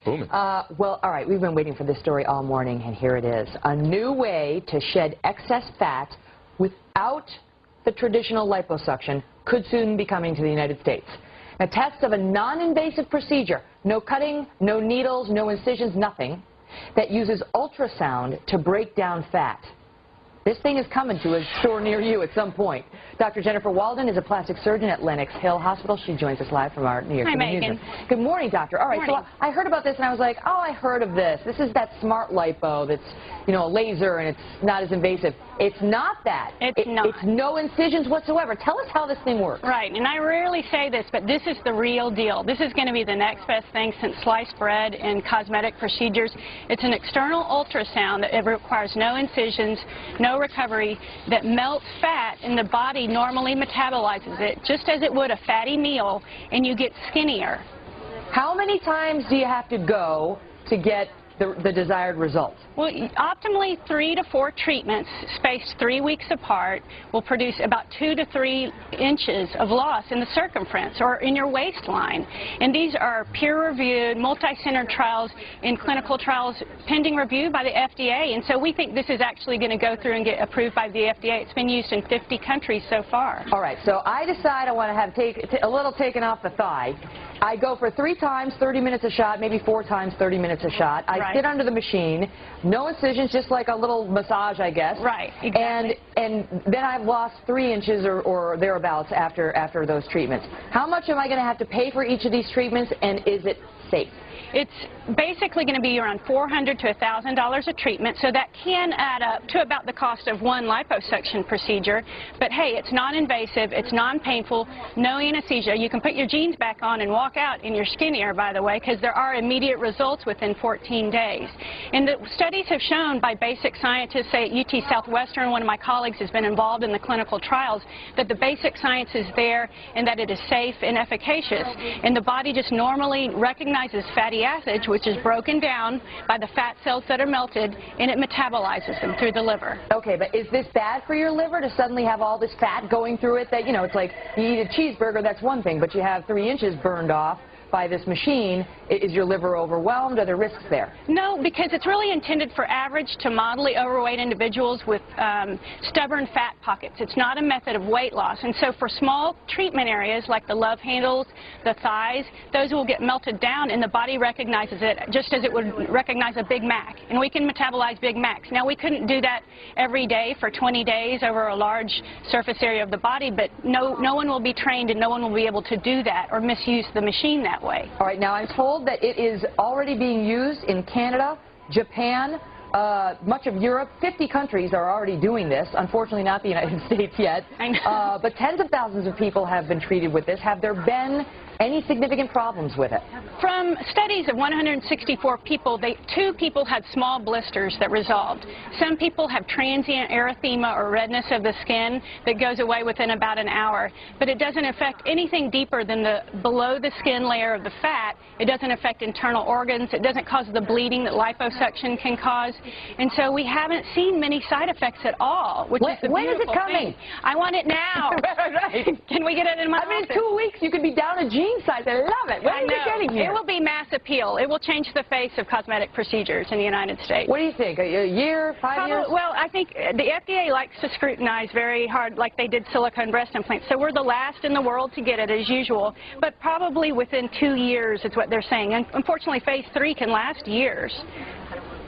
Booming. Well, all right, we've been waiting for this story all morning, and here it is. A new way to shed excess fat without the traditional liposuction could soon be coming to the United States. A test of a non-invasive procedure, no cutting, no needles, no incisions, nothing, that uses ultrasound to break down fat. This thing is coming to a store near you at some point. Dr. Jennifer Walden is a plastic surgeon at Lenox Hill Hospital. She joins us live from our New York City newsroom. Good morning, doctor. All right, so I heard about this and I was like, oh, I heard of this. This is that smart lipo that's, you know, a laser and it's not as invasive. It's not that. It's not. It's no incisions whatsoever. Tell us how this thing works. Right, and I rarely say this, but this is the real deal. This is going to be the next best thing since sliced bread and cosmetic procedures. It's an external ultrasound that requires no incisions, no recovery, that melts fat, and the body normally metabolizes it just as it would a fatty meal, and you get skinnier. How many times do you have to go to get the desired result? Well, optimally 3 to 4 treatments spaced 3 weeks apart will produce about 2 to 3 inches of loss in the circumference or in your waistline. And these are peer-reviewed, multi-centered trials in clinical trials pending review by the FDA. And so we think this is actually going to go through and get approved by the FDA. It's been used in 50 countries so far. All right, so I decide I want to have a little taken off the thigh. I go for 3 times, 30 minutes a shot, maybe 4 times, 30 minutes a shot. I sit under the machine, no incisions, just like a little massage, I guess. Right, exactly. And then I've lost 3 inches or thereabouts after those treatments. How much am I going to have to pay for each of these treatments, and is it safe? It's basically going to be around $400 to $1,000 a treatment, so that can add up to about the cost of one liposuction procedure. But hey, it's non-invasive, it's non-painful, no anesthesia. You can put your jeans back on and walk out, and you're skinnier, by the way, because there are immediate results within 14 days. And the studies have shown by basic scientists, say at UT Southwestern, one of my colleagues has been involved in the clinical trials, that the basic science is there and that it is safe and efficacious. And the body just normally recognizes fatty acids, which is broken down by the fat cells that are melted, and it metabolizes them through the liver. Okay, but is this bad for your liver to suddenly have all this fat going through it? That, you know, it's like you eat a cheeseburger, that's one thing, but you have 3 inches burned off by this machine. Is your liver overwhelmed? Are there risks there? No, because it's really intended for average to moderately overweight individuals with stubborn fat pockets. It's not a method of weight loss. And so for small treatment areas like the love handles, the thighs, those will get melted down and the body recognizes it just as it would recognize a Big Mac. And we can metabolize Big Macs. Now, we couldn't do that every day for 20 days over a large surface area of the body, but no one will be trained and no one will be able to do that or misuse the machine that way. All right, now I'm told that it is already being used in Canada, Japan, much of Europe. 50 countries are already doing this. Unfortunately, not the United States yet. I know. But tens of thousands of people have been treated with this. Have there been any significant problems with it? From studies of 164 people, 2 people had small blisters that resolved. Some people have transient erythema or redness of the skin that goes away within about an hour. But it doesn't affect anything deeper than the below the skin layer of the fat. It doesn't affect internal organs. It doesn't cause the bleeding that liposuction can cause. And so we haven't seen many side effects at all, which is the beautiful When is it coming? thing. I want it now. Right. Can we get it in my office? In 2 weeks, you could be down a jean size. I love it. When are you getting here? It will be mass appeal. It will change the face of cosmetic procedures in the United States. What do you think? A year, 5 years? Well, I think the FDA likes to scrutinize very hard, like they did silicone breast implants. So we're the last in the world to get it, as usual. But probably within 2 years is what they're saying. And unfortunately, phase 3 can last years.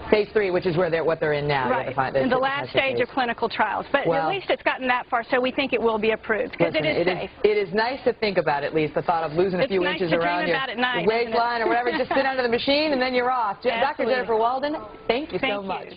Phase 3, which is what they're in now. Right, in the last stage of clinical trials. But at least it's gotten that far, so we think it will be approved, because it is safe. It is nice to think about, at least, the thought of losing a few inches around your waistline or whatever. Just sit under the machine, and then you're off. Dr. Jennifer Walden, thank you so much.